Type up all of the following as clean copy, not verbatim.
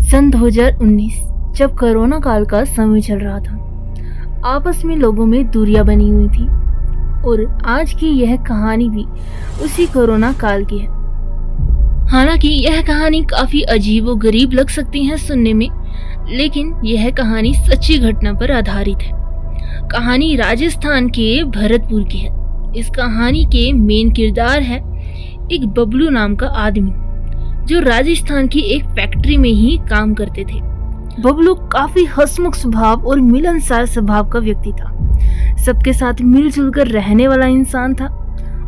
सन 2019 जब कोरोना काल का समय चल रहा था, आपस में लोगों में दूरियां बनी हुई थी और आज की यह कहानी भी उसी कोरोना काल की है। हालांकि यह कहानी काफी अजीब और गरीब लग सकती है सुनने में, लेकिन यह कहानी सच्ची घटना पर आधारित है। कहानी राजस्थान के भरतपुर की है। इस कहानी के मेन किरदार है एक बबलू नाम का आदमी जो राजस्थान की एक फैक्ट्री में ही काम करते थे। बबलू काफी हंसमुख स्वभाव और मिलनसार स्वभाव का व्यक्ति था। सबके साथ मिलजुल कर रहने वाला इंसान था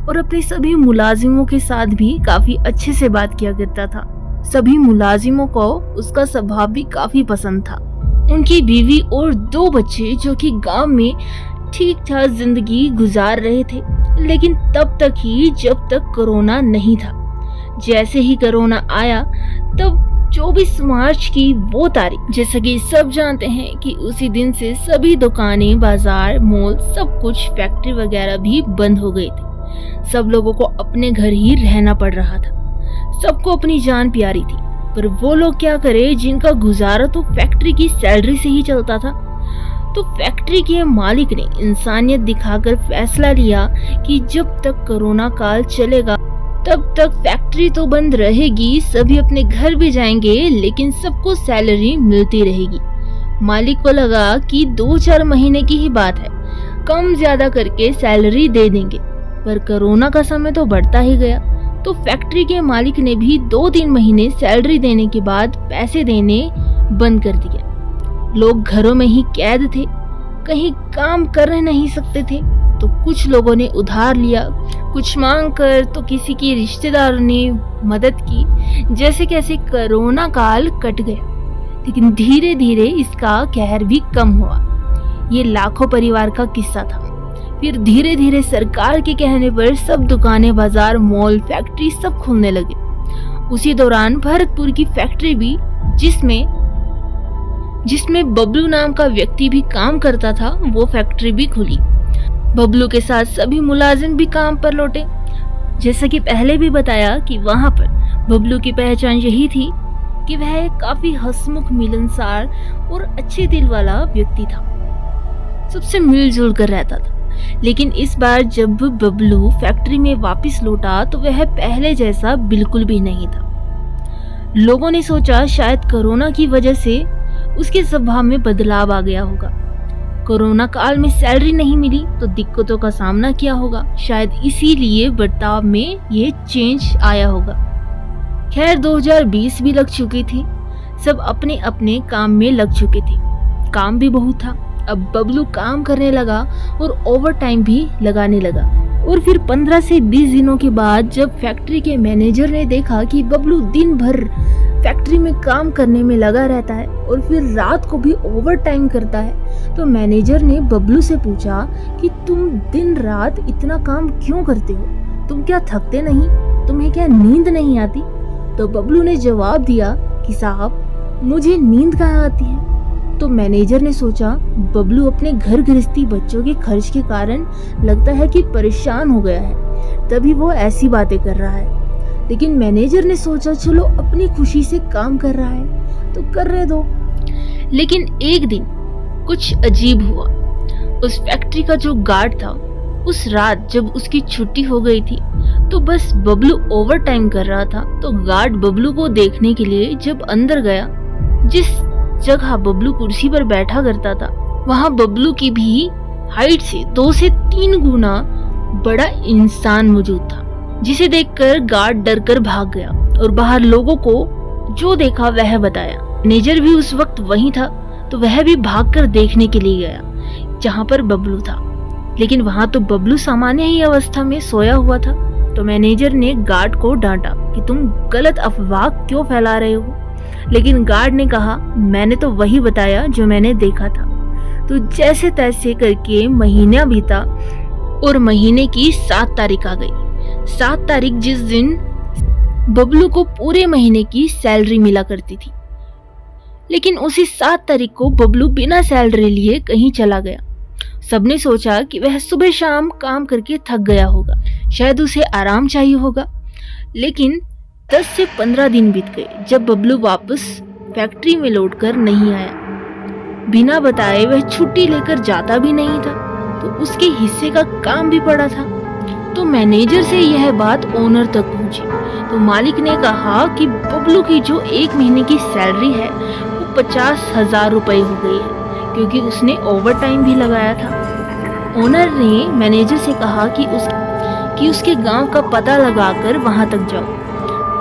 और अपने सभी मुलाजिमों के साथ भी काफी अच्छे से बात किया करता था। सभी मुलाजिमों को उसका स्वभाव भी काफी पसंद था। उनकी बीवी और 2 बच्चे जो कि गांव में ठीक ठाक जिंदगी गुजार रहे थे, लेकिन तब तक ही जब तक कोरोना नहीं था। जैसे ही कोरोना आया तब 24 मार्च की वो तारीख, जैसा कि सब जानते हैं कि उसी दिन से सभी दुकानें, बाजार, मॉल, सब कुछ, फैक्ट्री वगैरह भी बंद हो गई थी। सब लोगों को अपने घर ही रहना पड़ रहा था। सबको अपनी जान प्यारी थी, पर वो लोग क्या करे जिनका गुजारा तो फैक्ट्री की सैलरी से ही चलता था। तो फैक्ट्री के मालिक ने इंसानियत दिखाकर फैसला लिया कि जब तक कोरोना काल चलेगा तब तक फैक्ट्री तो बंद रहेगी, सभी अपने घर भी जाएंगे, लेकिन सबको सैलरी मिलती रहेगी। मालिक को लगा कि 2-4 महीने की ही बात है, कम ज्यादा करके सैलरी दे देंगे। पर कोरोना का समय तो बढ़ता ही गया, तो फैक्ट्री के मालिक ने भी 2-3 महीने सैलरी देने के बाद पैसे देने बंद कर दिया। लोग घरों में ही कैद थे, कहीं काम कर नहीं सकते थे। तो कुछ लोगों ने उधार लिया, कुछ मांग कर, तो किसी की रिश्तेदारों ने मदद की। जैसे कैसे कोरोना काल कट गया, लेकिन धीरे धीरे इसका कहर भी कम हुआ। ये लाखों परिवार का किस्सा था। फिर धीरे धीरे सरकार के कहने पर सब दुकानें, बाजार, मॉल, फैक्ट्री सब खुलने लगे। उसी दौरान भरतपुर की फैक्ट्री भी, जिसमें बबलू नाम का व्यक्ति भी काम करता था, वो फैक्ट्री भी खुली। बबलू के साथ सभी मुलाजिम भी काम पर लौटे। जैसा कि पहले भी बताया कि वहां पर बबलू की पहचान यही थी कि वह एक काफी हंसमुख, मिलनसार और अच्छे दिल वाला व्यक्ति था। सबसे मिलजुल कर रहता था। लेकिन इस बार जब बबलू फैक्ट्री में वापस लौटा तो वह पहले जैसा बिल्कुल भी नहीं था। लोगों ने सोचा शायद कोरोना की वजह से उसके स्वभाव में बदलाव आ गया होगा। कोरोना काल में सैलरी नहीं मिली तो दिक्कतों का सामना किया होगा, शायद इसीलिए बर्ताव में ये चेंज आया होगा। खैर 2020 भी लग चुकी थी, सब अपने अपने काम में लग चुके थे। काम भी बहुत था। अब बबलू काम करने लगा और ओवर टाइम भी लगाने लगा। और फिर 15 से 20 दिनों के बाद जब फैक्ट्री के मैनेजर ने देखा कि बबलू दिन भर फैक्ट्री में काम करने में लगा रहता है और फिर रात को भी ओवर टाइम करता है, तो मैनेजर ने बबलू से पूछा कि तुम दिन रात इतना काम क्यों करते हो? तुम क्या थकते नहीं? तुम्हें क्या नींद नहीं आती? तो बबलू ने जवाब दिया कि साहब, मुझे नींद कहाँ आती है। तो मैनेजर ने सोचा बबलू अपने घर गृहस्थी, बच्चों के खर्च के कारण लगता है कि परेशान हो गया है, तभी वो ऐसी बातें कर रहा है। लेकिन मैनेजर ने सोचा चलो अपनी खुशी से काम कर रहा है तो कर रहे दो। लेकिन एक दिन कुछ अजीब हुआ। उस फैक्ट्री का जो गार्ड था, उस रात जब उसकी छुट्टी हो गई थी तो बस बबलू ओवर टाइम कर रहा था, तो गार्ड बबलू को देखने के लिए जब अंदर गया, जिस जगह बबलू कुर्सी पर बैठा करता था, वहाँ बबलू की भी हाइट से 2 से 3 गुना बड़ा इंसान मौजूद था, जिसे देखकर गार्ड डर कर भाग गया और बाहर लोगों को जो देखा वह बताया। मैनेजर भी उस वक्त वहीं था, तो वह भी भागकर देखने के लिए गया जहाँ पर बबलू था। लेकिन वहाँ तो बबलू सामान्य ही अवस्था में सोया हुआ था। तो मैनेजर ने गार्ड को डांटा कि तुम गलत अफवाह क्यों फैला रहे हो। लेकिन गार्ड ने कहा मैंने तो वही बताया जो मैंने देखा था। तो जैसे तैसे करके महीना बीता और महीने की 7 तारीख आ गई। 7 तारीख जिस दिन बबलू को पूरे महीने की सैलरी मिला करती थी। लेकिन उसी 7 तारीख को बबलू बिना सैलरी लिए कहीं चला गया। सबने सोचा कि वह सुबह शाम काम करके थक गया होगा, शायद उसे आराम चाहिए होगा। लेकिन 10 से 15 दिन बीत गए जब बबलू वापस फैक्ट्री में लौटकर नहीं आया। बिना बताए वह छुट्टी लेकर जाता भी नहीं था, तो उसके हिस्से का काम भी पड़ा था। तो मैनेजर से यह बात ओनर तक पहुंची, तो मालिक ने कहा कि बबलू की जो 1 महीने की सैलरी है वो 50,000 रुपए हो गई है, क्योंकि उसने ओवर टाइम भी लगाया था। ओनर ने मैनेजर से कहा कि उसके गांव का पता लगाकर वहां तक जाओ,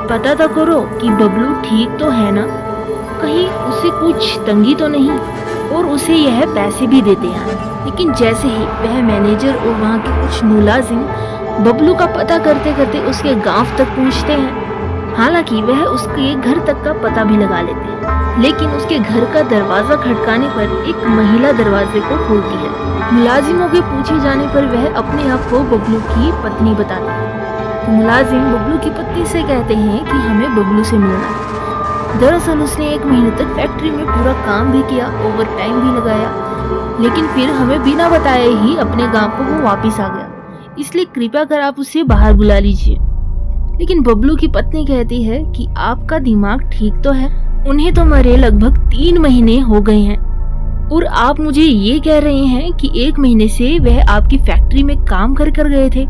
पता तो करो कि बबलू ठीक तो है ना, कहीं उसे कुछ तंगी तो नहीं, और उसे यह पैसे भी देते हैं। लेकिन जैसे ही वह मैनेजर और वहाँ के कुछ मुलाजिम बबलू का पता करते करते उसके गांव तक पहुँचते हैं, हालांकि वह उसके घर तक का पता भी लगा लेते हैं, लेकिन उसके घर का दरवाजा खटकाने पर एक महिला दरवाजे को खोलती है। मुलाजिमों के पूछे जाने पर वह अपने आप को बबलू की पत्नी बताती है। तो मुलाजिम बबलू की पत्नी से कहते हैं कि हमें बबलू से मिलना है। दरअसल उसने 1 महीने तक फैक्ट्री में पूरा काम भी किया, ओवर टाइम भी लगाया, लेकिन फिर हमें बिना बताए ही अपने गांव को वो वापस आ गया, इसलिए कृपया कर आप उसे बाहर बुला लीजिए। लेकिन बबलू की पत्नी कहती है कि आपका दिमाग ठीक तो है, उन्हें तो मरे लगभग 3 महीने हो गए हैं, और आप मुझे ये कह रहे हैं कि 1 महीने से वह आपकी फैक्ट्री में काम कर गए थे।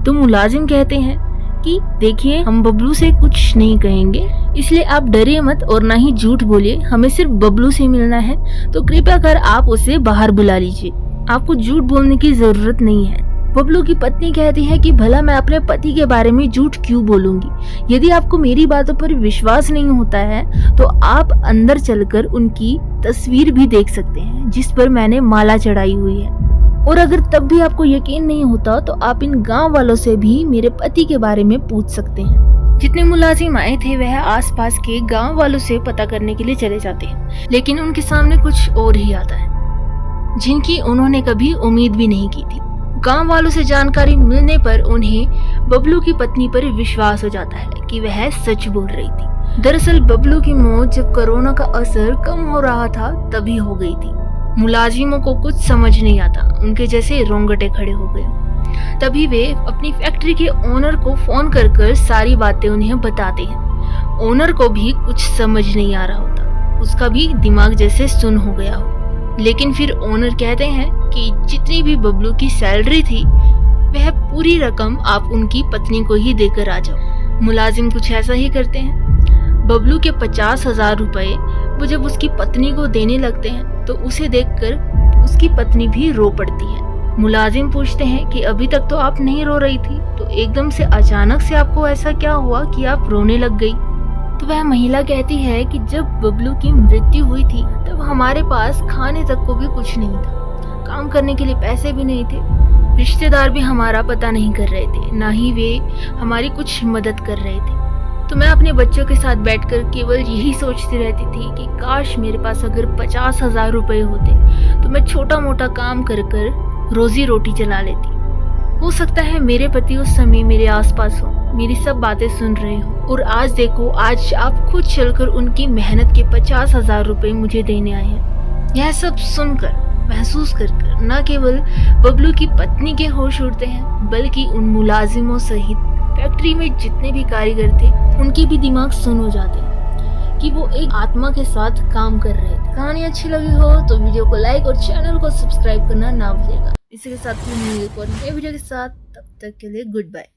तो मुलाजिम कहते हैं कि देखिए, हम बबलू से कुछ नहीं कहेंगे, इसलिए आप डरिए मत और ना ही झूठ बोलिए, हमें सिर्फ बबलू से मिलना है, तो कृपया कर आप उसे बाहर बुला लीजिए, आपको झूठ बोलने की जरूरत नहीं है। बबलू की पत्नी कहती है कि भला मैं अपने पति के बारे में झूठ क्यों बोलूंगी, यदि आपको मेरी बातों पर विश्वास नहीं होता है तो आप अंदर चलकर उनकी तस्वीर भी देख सकते हैं जिस पर मैंने माला चढ़ाई हुई है, और अगर तब भी आपको यकीन नहीं होता तो आप इन गांव वालों से भी मेरे पति के बारे में पूछ सकते हैं। जितने मुलाजिम आए थे वह आसपास के गांव वालों से पता करने के लिए चले जाते हैं, लेकिन उनके सामने कुछ और ही आता है जिनकी उन्होंने कभी उम्मीद भी नहीं की थी। गांव वालों से जानकारी मिलने पर उन्हें बबलू की पत्नी पर विश्वास हो जाता है कि वह सच बोल रही थी। दरअसल बबलू की मौत जब कोरोना का असर कम हो रहा था तभी हो गई थी। मुलाजिमों को कुछ समझ नहीं आता, उनके जैसे रोंगटे खड़े हो गए। तभी वे अपनी फैक्ट्री के ओनर को फोन कर सारी बातें उन्हें बताते हैं। ओनर को भी कुछ समझ नहीं आ रहा होता, उसका भी दिमाग जैसे सुन हो गया हो। लेकिन फिर ओनर कहते हैं कि जितनी भी बबलू की सैलरी थी वह पूरी रकम आप उनकी पत्नी को ही देकर आ जाओ। मुलाजिम कुछ ऐसा ही करते हैं। बबलू के 50,000 रुपए वो जब उसकी पत्नी को देने लगते हैं तो उसे देखकर उसकी पत्नी भी रो पड़ती है। मुलाजिम पूछते हैं कि अभी तक तो आप नहीं रो रही थी, तो एकदम से अचानक से आपको ऐसा क्या हुआ कि आप रोने लग गई। तो वह महिला कहती है कि जब बबलू की मृत्यु हुई थी तब हमारे पास खाने तक को भी कुछ नहीं था, काम करने के लिए पैसे भी नहीं थे, रिश्तेदार भी हमारा पता नहीं कर रहे थे, ना ही वे हमारी कुछ मदद कर रहे थे। तो मैं अपने बच्चों के साथ बैठकर केवल यही सोचती रहती थी कि काश मेरे पास अगर 50,000 रुपए होते तो मैं छोटा मोटा काम कर रोजी रोटी चला लेती। हो सकता है मेरे पति उस समय मेरे आसपास हो, मेरी सब बातें सुन रहे हो, और आज देखो, आज आप खुद चलकर उनकी मेहनत के 50,000 रुपए मुझे देने आए हैं। यह सब सुनकर, महसूस कर न केवल बबलू की पत्नी के होश उड़ते हैं, बल्कि उन मुलाजिमों सहित फैक्ट्री में जितने भी कारीगर थे उनके भी दिमाग सुन हो जाते हैं कि वो एक आत्मा के साथ काम कर रहे थे। कहानी अच्छी लगी हो तो वीडियो को लाइक और चैनल को सब्सक्राइब करना ना भूलिएगा। इसी के साथ फिर मिलेंगे एक और नए वीडियो के साथ, तब तक के लिए गुड बाय।